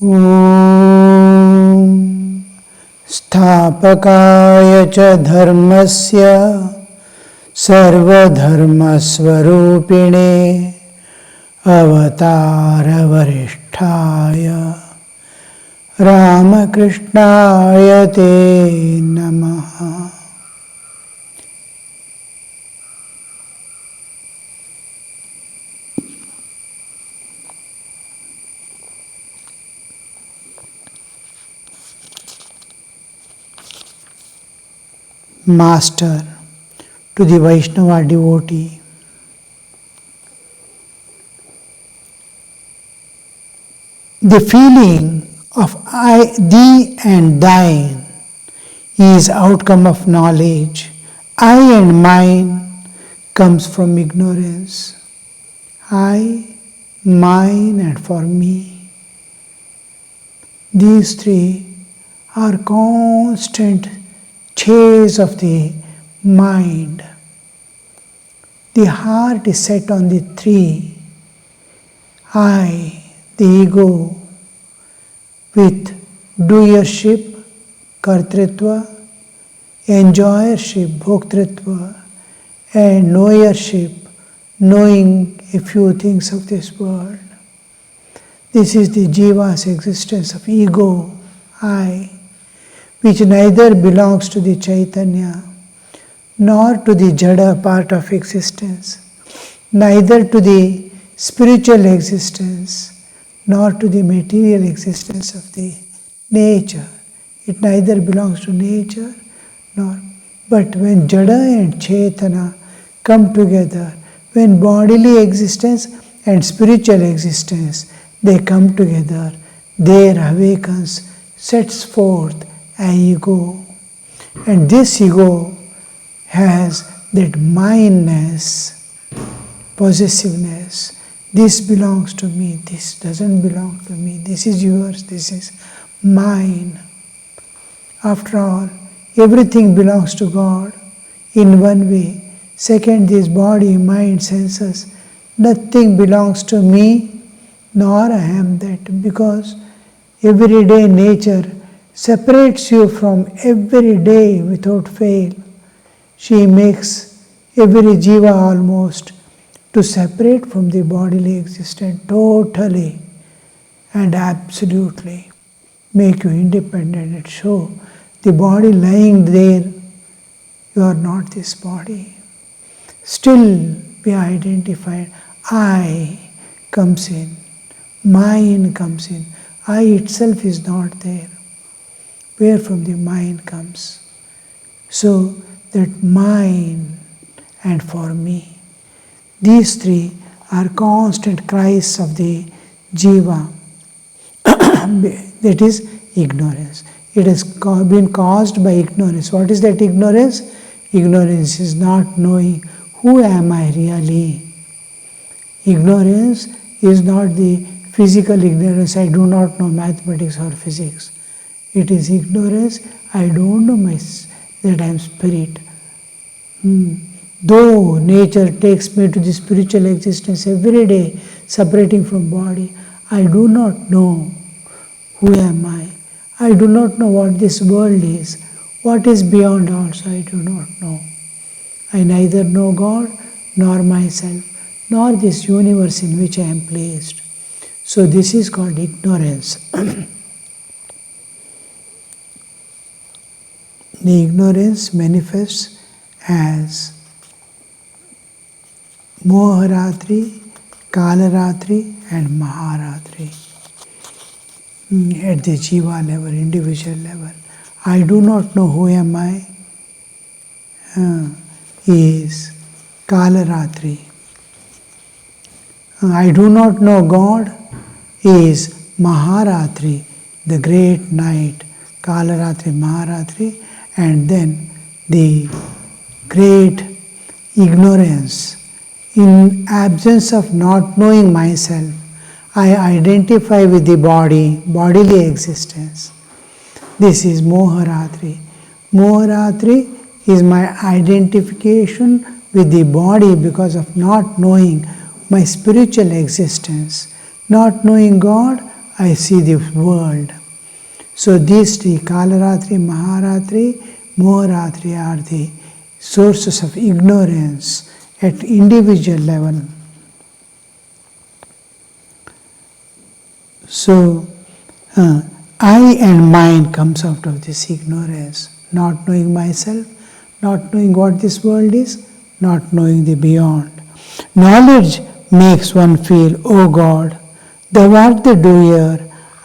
ॐ स्थापकाय च धर्मस्य सर्वधर्मस्वरूपिणे अवतारवरिष्ठाय रामकृष्णाय ते नमः। Master to the Vaishnava devotee. The feeling of I, thee and thine is outcome of knowledge. I and mine comes from ignorance. I, mine and for me. These three are constant chase of the mind. The heart is set on the three. I, the ego, with doership, kartritva, enjoyership, bhoktritva, and knowership, knowing a few things of this world. This is the jiva's existence of ego, I, which neither belongs to the Chaitanya, nor to the Jada part of existence, neither to the spiritual existence, nor to the material existence of the nature. It neither belongs to nature, nor. But when Jada and Chaitanya come together, when bodily existence and spiritual existence, they come together, there awakens, sets forth an ego. And this ego has that mindness, possessiveness. This belongs to me, this doesn't belong to me, this is yours, this is mine. After all, everything belongs to God in one way. Second, this body, mind, senses, nothing belongs to me, nor I am that, because everyday nature separates you from every day without fail. She makes every jiva almost to separate from the bodily existence totally and absolutely, make you independent and show the body lying there, you are not this body. Still be identified, I comes in, mine comes in, I itself is not there. Where from the mind comes. So that mine and for me, these three are constant cries of the jiva. That is ignorance. It has been caused by ignorance. What is that ignorance? Ignorance is not knowing who am I really. Ignorance is not the physical ignorance, I do not know mathematics or physics. It is ignorance, I don't know that I am spirit. Though nature takes me to the spiritual existence every day, separating from body, I do not know who am I. I do not know what this world is. What is beyond also I do not know. I neither know God, nor myself, nor this universe in which I am placed. So this is called ignorance. The ignorance manifests as Moharatri, Kalaratri and Maharatri. At the jiva level, individual level. I do not know who am I is Kalaratri. I do not know God is Maharatri, the great night, Kalaratri, Maharatri, and then the great ignorance. In absence of not knowing myself, I identify with the body, bodily existence. This is Moharatri. Moharatri is my identification with the body because of not knowing my spiritual existence. Not knowing God, I see the world. So these three, Kalaratri, Maharatri, Moharatri, are the sources of ignorance at individual level. So, I and mine comes out of this ignorance, not knowing myself, not knowing what this world is, not knowing the beyond. Knowledge makes one feel, oh God, thou art the doer,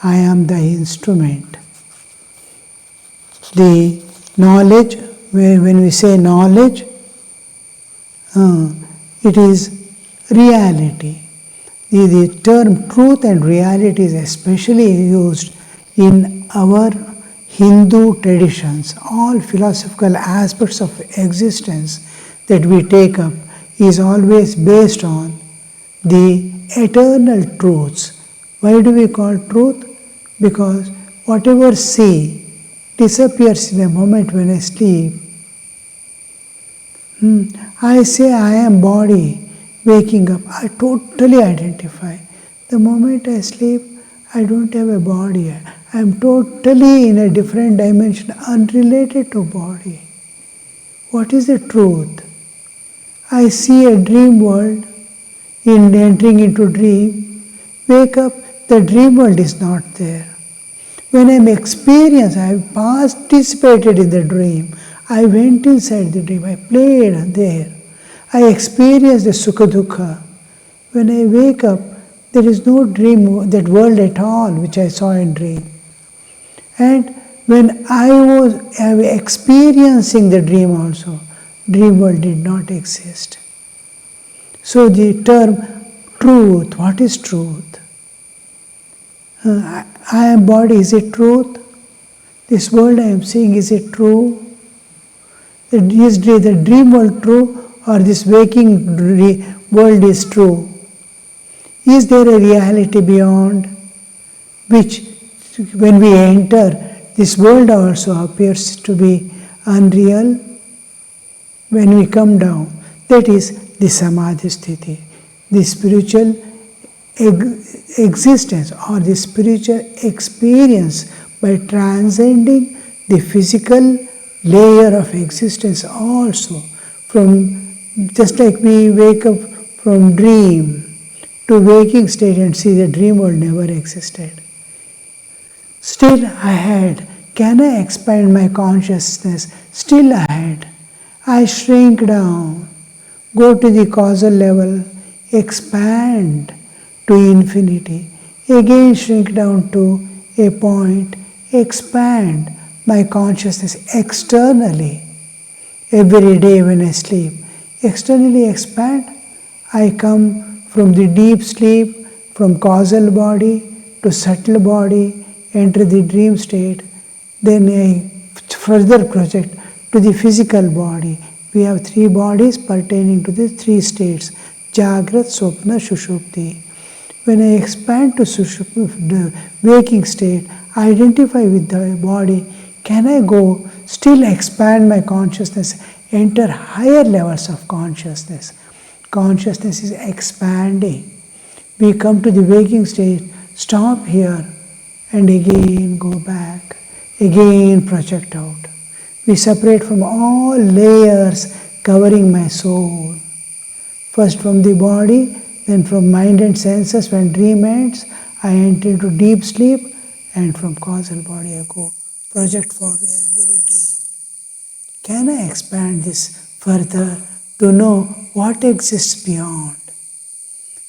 I am the instrument. The knowledge, when we say knowledge, it is reality. The term truth and reality is especially used in our Hindu traditions. All philosophical aspects of existence that we take up is always based on the eternal truths. Why do we call truth? Because whatever see disappears in a moment when I sleep. I say I am body, waking up, I totally identify. The moment I sleep, I don't have a body. I am totally in a different dimension, unrelated to body. What is the truth? I see a dream world, in entering into dream, wake up, the dream world is not there. When I am experienced, I have participated in the dream. I went inside the dream, I played there. I experienced the Sukha Dukha. When I wake up, there is no dream, that world at all which I saw in dream. And when I was experiencing the dream also, dream world did not exist. So the term truth, what is truth? I am body, is it truth? This world I am seeing, is it true? Is the dream world true, or this waking world is true? Is there a reality beyond, which when we enter, this world also appears to be unreal? When we come down, that is the Samadhi Sthiti, the spiritual existence or the spiritual experience by transcending the physical layer of existence also. From just like we wake up from dream to waking state and see the dream world never existed. Still ahead, can I expand my consciousness? Still ahead, I shrink down, go to the causal level, expand to infinity, again shrink down to a point, expand my consciousness externally. Every day when I sleep, externally expand, I come from the deep sleep, from causal body to subtle body, enter the dream state, then I further project to the physical body. We have three bodies pertaining to the three states, Jagrat, Swapna, Sushupti. When I expand to the waking state, identify with the body, can I go, still expand my consciousness, enter higher levels of consciousness? Consciousness is expanding. We come to the waking state, stop here, and again go back, again project out. We separate from all layers covering my soul. First from the body, then from mind and senses. When dream ends, I enter into deep sleep, and from causal body I go project for every day. Can I expand this further to know what exists beyond?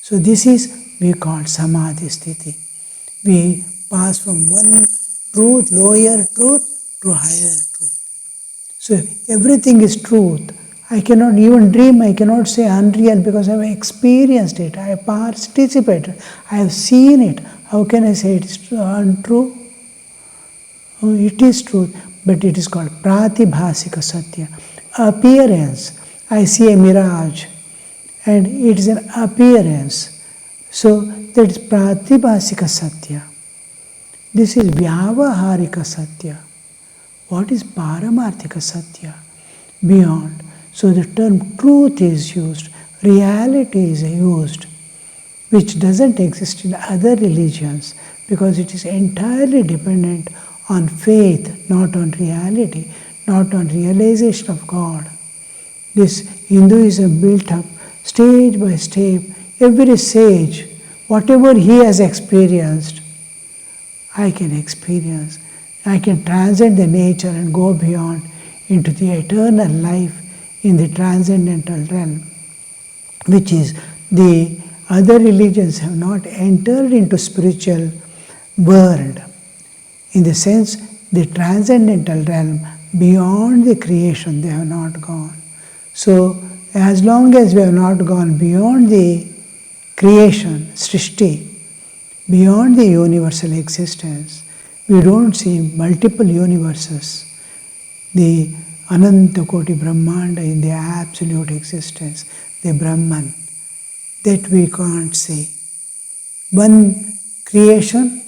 So this is we call Samadhi Sthiti. We pass from one truth, lower truth, to higher truth. So everything is truth. I cannot even dream, I cannot say unreal because I have experienced it, I have participated, I have seen it. How can I say it is untrue? Oh, it is truth, but it is called Pratibhasika Satya. Appearance. I see a mirage and it is an appearance. So that is Pratibhasika Satya. This is Vyavaharika Satya. What is Paramarthika Satya? Beyond. So the term truth is used, reality is used. which doesn't exist in other religions, because it is entirely dependent on faith, not on reality, not on realization of God. This Hinduism built up stage by step. Every sage, whatever he has experienced, I can experience. I can transcend the nature and go beyond into the eternal life in the transcendental realm, which is the other religions have not entered into spiritual world. In the sense, the transcendental realm, beyond the creation, they have not gone. So, as long as we have not gone beyond the creation, Srishti, beyond the universal existence, we don't see multiple universes, the Ananta Koti Brahmanda in the absolute existence, the Brahman, that we can't see. One creation,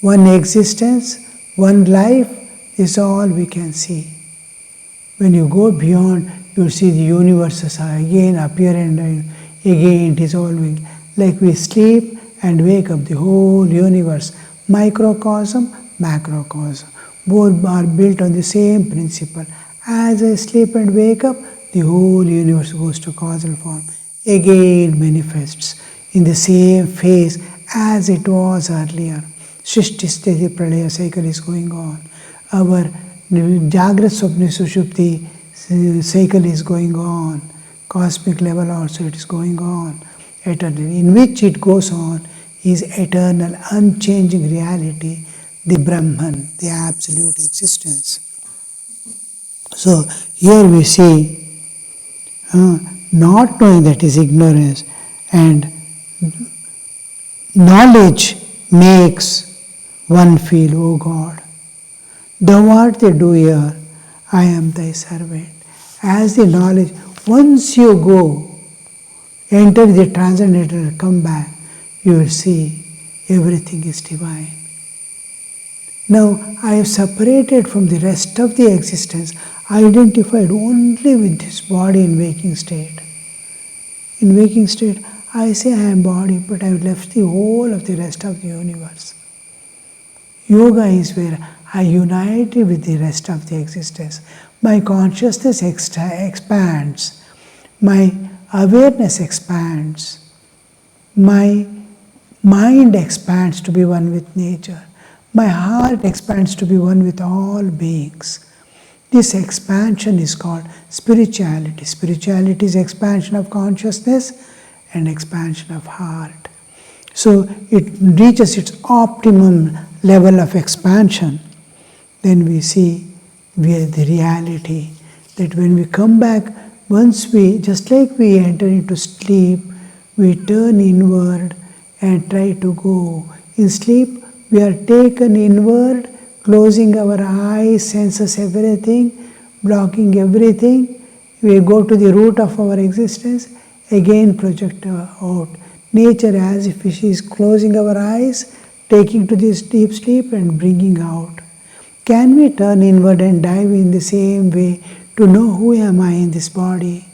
one existence, one life is all we can see. When you go beyond, you see the universes are again appear and again dissolving. Like we sleep and wake up, the whole universe, microcosm, macrocosm, both are built on the same principle. As I sleep and wake up, the whole universe goes to causal form, again manifests in the same phase as it was earlier. Shrishti Sthiti Pralaya cycle is going on. Our Jagrat Swapna Sushupti cycle is going on. Cosmic level also it is going on eternally. In which it goes on is eternal, unchanging reality, the Brahman, the absolute existence. So here we see not knowing that is ignorance, and knowledge makes one feel, oh God, thou art the doer, I am thy servant. As the knowledge, once you go, enter the transcendental, come back, you will see everything is divine. Now, I have separated from the rest of the existence, identified only with this body in waking state. In waking state, I say I am body, but I have left the whole of the rest of the universe. Yoga is where I unite with the rest of the existence. My consciousness expands, my awareness expands, my mind expands to be one with nature, my heart expands to be one with all beings. This expansion is called spirituality. Spirituality is expansion of consciousness and expansion of heart. So it reaches its optimum level of expansion. Then we see the reality that when we come back, once we, just like we enter into sleep, we turn inward and try to go. In sleep, we are taken inward, closing our eyes, senses everything, blocking everything. We go to the root of our existence, again project out. Nature as if she is closing our eyes, taking to this deep sleep and bringing out. Can we turn inward and dive in the same way to know who am I in this body?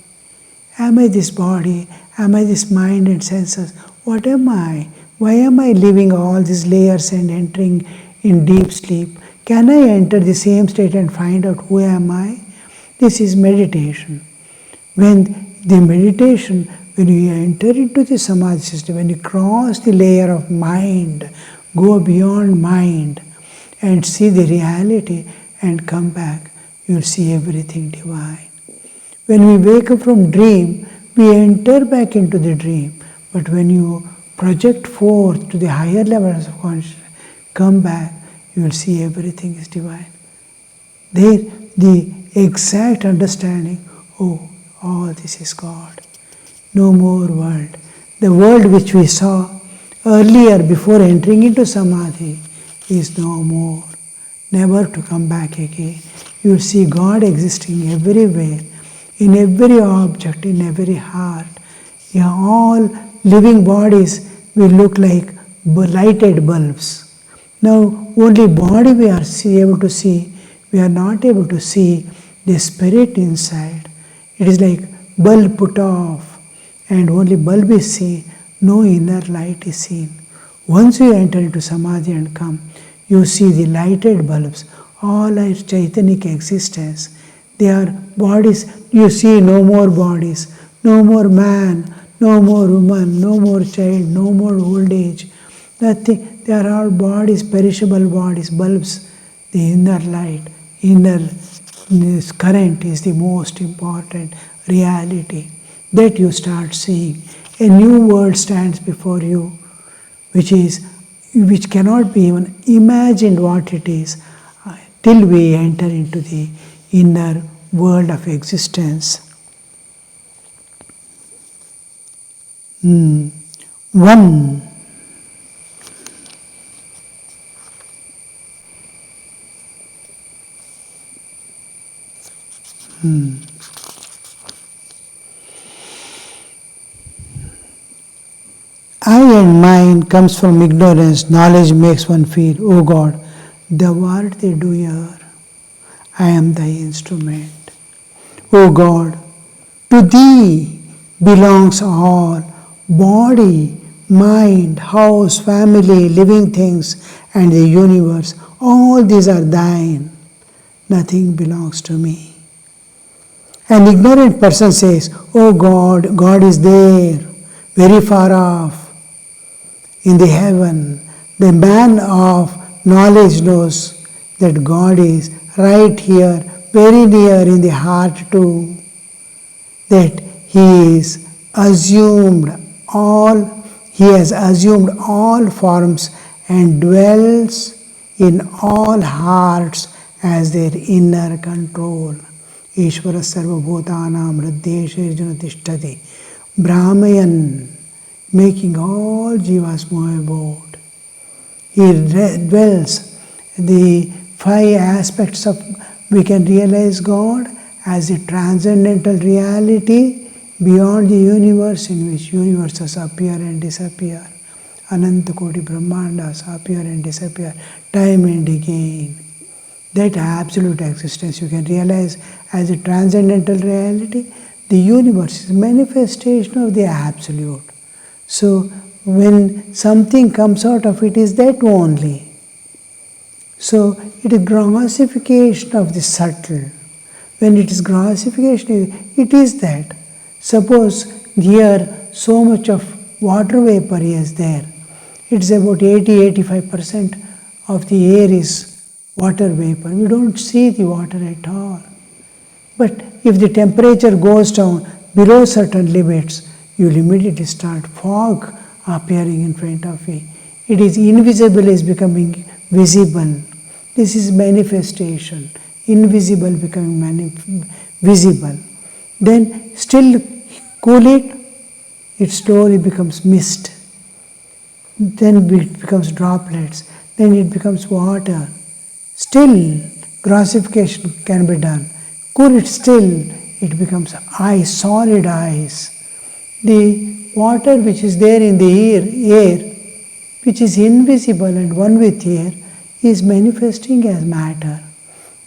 Am I this body? Am I this mind and senses? What am I? Why am I living all these layers and entering in deep sleep? Can I enter the same state and find out who am I? This is meditation. When the meditation, when you enter into the samadhi system, when you cross the layer of mind, go beyond mind and see the reality and come back, you will see everything divine. When we wake up from dream, we enter back into the dream. But when you project forth to the higher levels of consciousness, come back, you will see everything is divine. There, the exact understanding, oh, all this is God. No more world. The world which we saw earlier before entering into samadhi is no more, never to come back again. You will see God existing everywhere, in every object, in every heart. Yeah, all living bodies will look like lighted bulbs. Now, only body we are able to see, we are not able to see the spirit inside. It is like bulb put off, and only bulb is seen, no inner light is seen. Once you enter into Samadhi and come, you see the lighted bulbs, all are Chaitanic existence. They are bodies, you see no more bodies, no more man, no more woman, no more child, no more old age. Nothing, they are all bodies, perishable bodies, bulbs. The inner light, inner current is the most important reality that you start seeing. A new world stands before you, which cannot be even imagined what it is till we enter into the inner world of existence. One. I and mine comes from ignorance. Knowledge makes one feel, oh God, thou art the doer, I am thy instrument. O God, to thee belongs all, body, mind, house, family, living things, and the universe. All these are thine. Nothing belongs to me. An ignorant person says, oh God, God is there, very far off, in the heaven. The man of knowledge knows that God is right here, very near in the heart too, that He has assumed all forms and dwells in all hearts as their inner control. Ishvara sarva bhutanam hrideshe arjuna tishtati. Brahmayan, making all jivas move about. He dwells. The 5 aspects of, we can realize God as a transcendental reality beyond the universe, in which universes appear and disappear. Ananta Koti Brahmandas appear and disappear time and again. That absolute existence you can realize as a transcendental reality. The universe is a manifestation of the absolute. So when something comes out of it, is that only. So it is grossification of the subtle. When it is grossification, it is that. Suppose here so much of water vapor is there. It's about 80-85% of the air is water vapor. We don't see the water at all. But if the temperature goes down below certain limits, you will immediately start fog appearing in front of you. It is invisible is becoming visible. This is manifestation. Invisible becoming visible. Then still cool it, it slowly becomes mist. Then it becomes droplets. Then it becomes water. Still grossification can be done. Cool it still, it becomes ice, solid ice. The water which is there in the air, which is invisible and one with air, is manifesting as matter.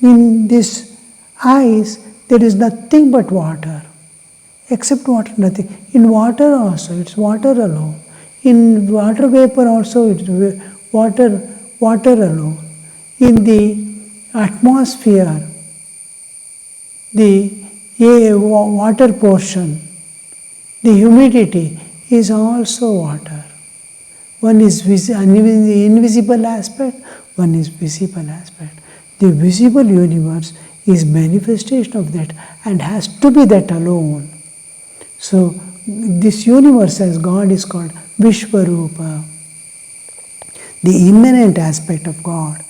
In this ice, there is nothing but water. Except water, nothing. In water also, it's water alone. In water vapor also, it's water alone. In the atmosphere, the water portion, the humidity is also water. One is the invisible aspect, one is visible aspect. The visible universe is manifestation of that and has to be that alone. So this universe as God is called Vishwarupa. The immanent aspect of God,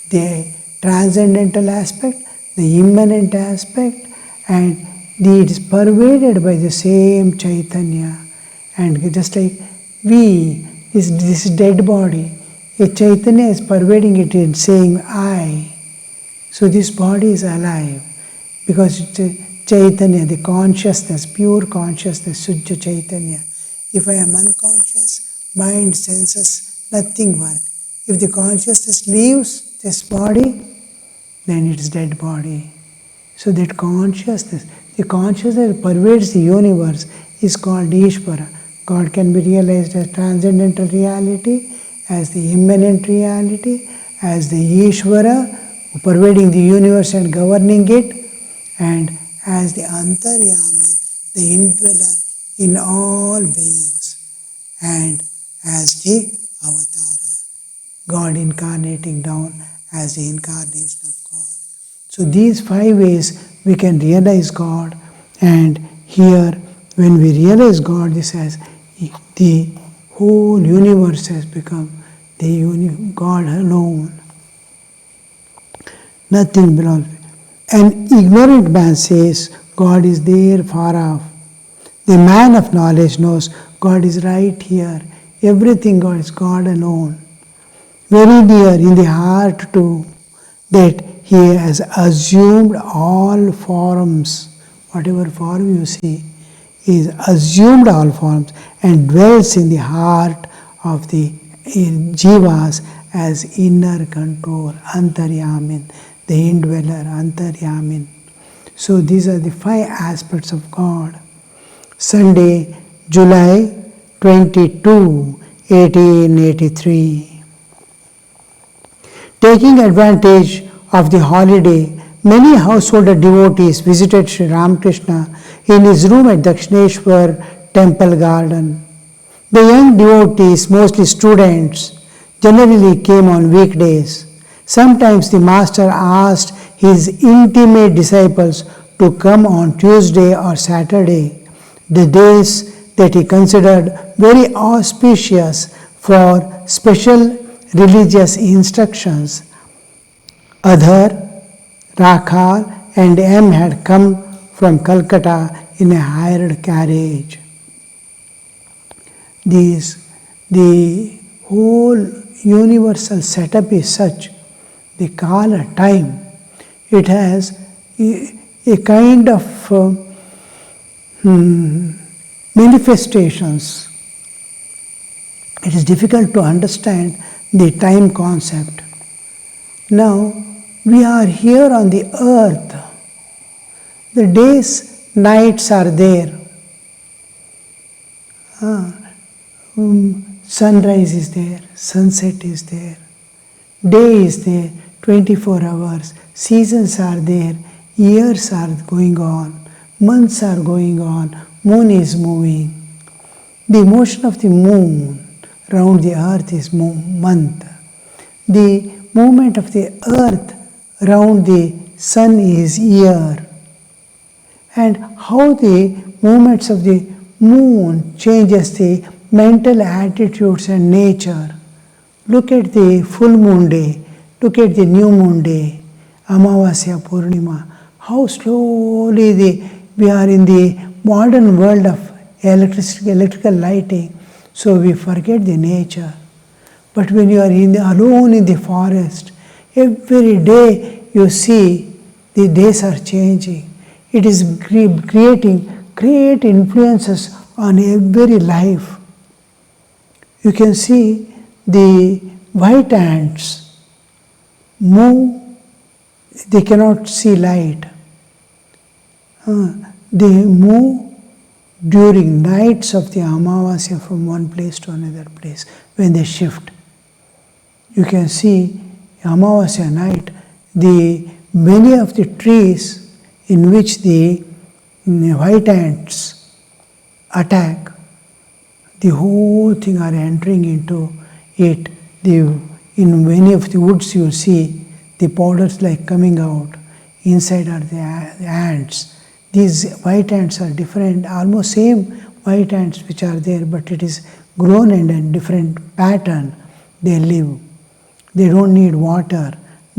the transcendental aspect, the immanent aspect, and it is pervaded by the same Chaitanya. And just like this dead body, a Chaitanya is pervading it and saying I. So this body is alive because it's a Chaitanya, the consciousness, pure consciousness, Sujja Chaitanya. If I am unconscious, mind, senses, nothing work. If the consciousness leaves this body, then it is dead body. So that consciousness, the consciousness that pervades the universe is called Ishvara. God can be realized as transcendental reality, as the immanent reality, as the Ishvara, pervading the universe and governing it, and as the Antaryami, the indweller in all beings, and as the Avatara, God incarnating down as the incarnation of God. So these 5 ways we can realize God, and here when we realize God, this has the whole universe has become the God alone. Nothing belongs. An ignorant man says God is there far off. The man of knowledge knows God is right here. Everything God is God alone. Very near in the heart too, that He has assumed all forms. Whatever form you see, He has assumed all forms and dwells in the heart of the jivas as inner control, Antaryamin, the indweller, Antaryamin. So these are the 5 aspects of God. Sunday, July 22, 1883. Taking advantage of the holiday, many householder devotees visited Sri Ramakrishna in his room at Dakshineshwar temple garden. The young devotees, mostly students, generally came on weekdays. Sometimes the master asked his intimate disciples to come on Tuesday or Saturday, the days that he considered very auspicious for special religious instructions. Adhar, Rakhal and M had come from Calcutta in a hired carriage. The whole universal setup is such, the Kala time, it has a kind of manifestations. It is difficult to understand the time concept. Now, we are here on the earth. The days, nights are there. Sunrise is there, sunset is there, day is there, 24 hours, seasons are there, years are going on, months are going on, moon is moving. The motion of the moon round the earth is month. The movement of the earth round the sun is year. And how the movements of the moon changes the mental attitudes and nature. Look at the full moon day, look at the new moon day, Amavasya Purnima. How slowly we are in the modern world of electrical lighting, so we forget the nature. But when you are alone in the forest, every day you see the days are changing. It is creating great influences on every life. You can see the white ants move, they cannot see light. They move during nights of the Amavasya from one place to another place when they shift. You can see Amavasya night, many of the trees in which the white ants attack, the whole thing are entering into it. In many of the woods you see the powders like coming out. Inside are the ants. These white ants are different, almost same white ants which are there, but it is grown in a different pattern. They live. They don't need water.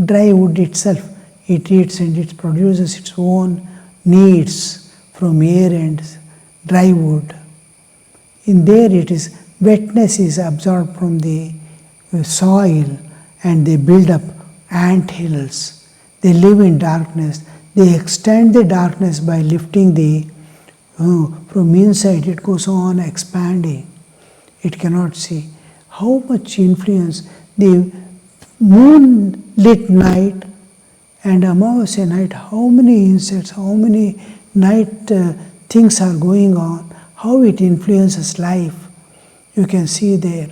Dry wood itself, it eats and it produces its own needs from air and dry wood. In there it is, wetness is absorbed from the soil and they build up ant hills. They live in darkness. They extend the darkness by lifting from inside it goes on expanding. It cannot see. How much influence the moonlit night and Amavasya night, how many insects, how many night things are going on, how it influences life. You can see there.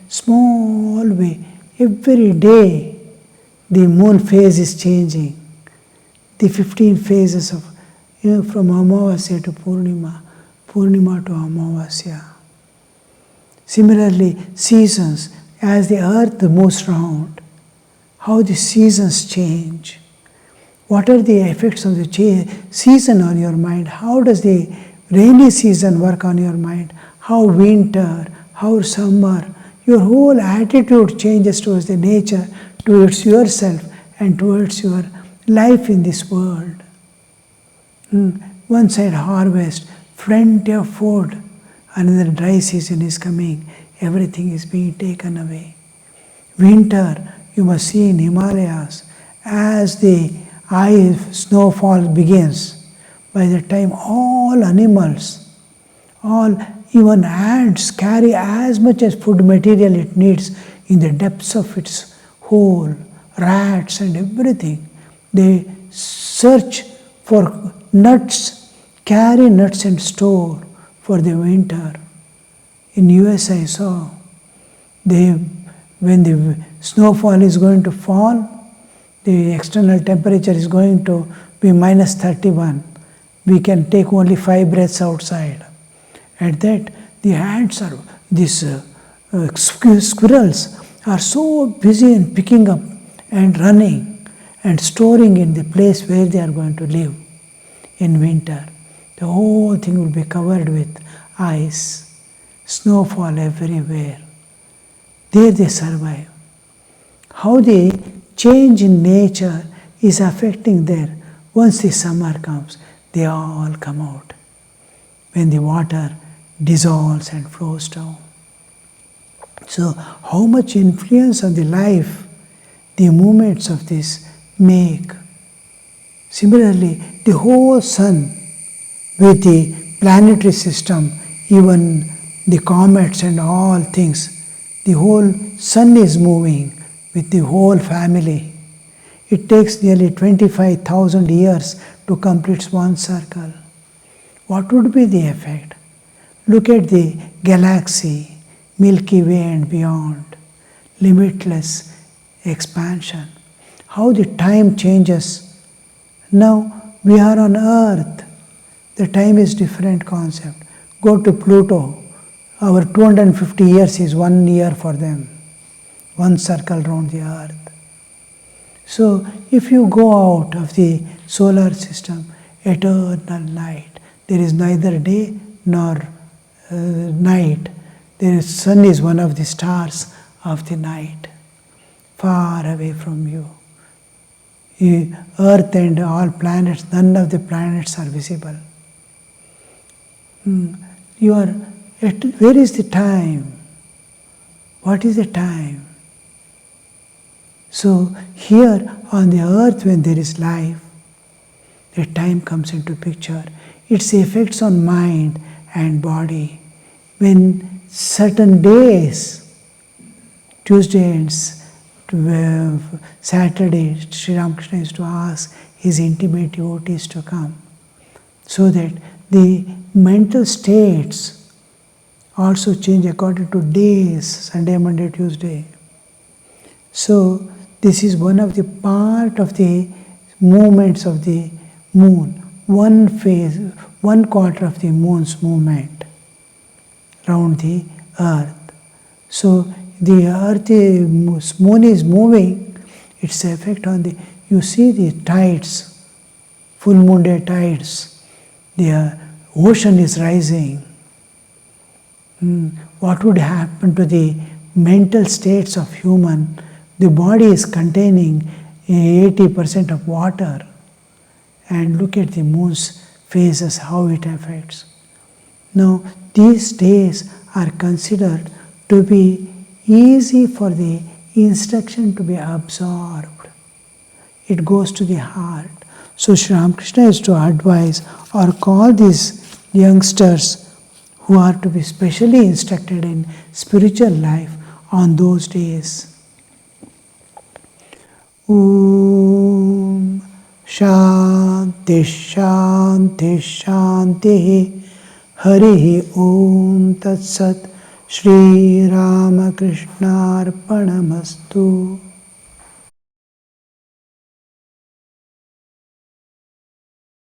Small way. Every day the moon phase is changing. The 15 phases of, from Amavasya to Purnima, Purnima to Amavasya. Similarly, seasons, as the earth moves round, how the seasons change. What are the effects of the season on your mind? How does the rainy season work on your mind? How winter, how summer, your whole attitude changes towards the nature, towards yourself and towards your life in this world. One side harvest, plenty of food, another dry season is coming, everything is being taken away. Winter, you must see in Himalayas, as the snowfall begins, by the time all animals, even ants carry as much as food material it needs in the depths of its hole, rats and everything. They search for nuts, carry nuts and store for the winter. In US I saw, when the snowfall is going to fall, the external temperature is going to be minus 31. We can take only 5 breaths outside. At that, the ants are, these squirrels are so busy in picking up and running and storing in the place where they are going to live in winter. The whole thing will be covered with ice, snowfall everywhere. There they survive. How the change in nature is affecting there. Once the summer comes, they all come out. When the water dissolves and flows down. So, how much influence on the life the movements of this make. Similarly, the whole sun with the planetary system, even the comets and all things, the whole sun is moving with the whole family. It takes nearly 25,000 years to complete one circle. What would be the effect? Look at the galaxy, Milky Way and beyond, limitless expansion. How the time changes. Now we are on Earth. The time is different concept. Go to Pluto. Our 250 years is 1 year for them. One circle round the Earth. So if you go out of the solar system, eternal night. There is neither day nor night. The sun is one of the stars of the night, far away from you. Earth and all planets, none of the planets are visible. Where is the time? What is the time? So here on the earth when there is life, the time comes into picture. Its effects on mind and body. When certain days, Tuesday and Saturday, Sri Ramakrishna used to ask his intimate devotees to come, so that the mental states also change according to days, Sunday, Monday, Tuesday. So this is one of the part of the movements of the moon, one phase, 1/4 of the moon's movement round the earth. So the earth, moon is moving, its effect on the, you see the tides, full moon day tides, the ocean is rising. What would happen to the mental states of human? The body is containing 80% of water. And look at the moon's phases, how it affects. Now, these days are considered to be easy for the instruction to be absorbed. It goes to the heart. So Sri Ramakrishna is to advise or call these youngsters who are to be specially instructed in spiritual life on those days. Om Shanti Shanti Shanti Harihi Om Tat Sat. Shri Ramakrishna Arpanamastu.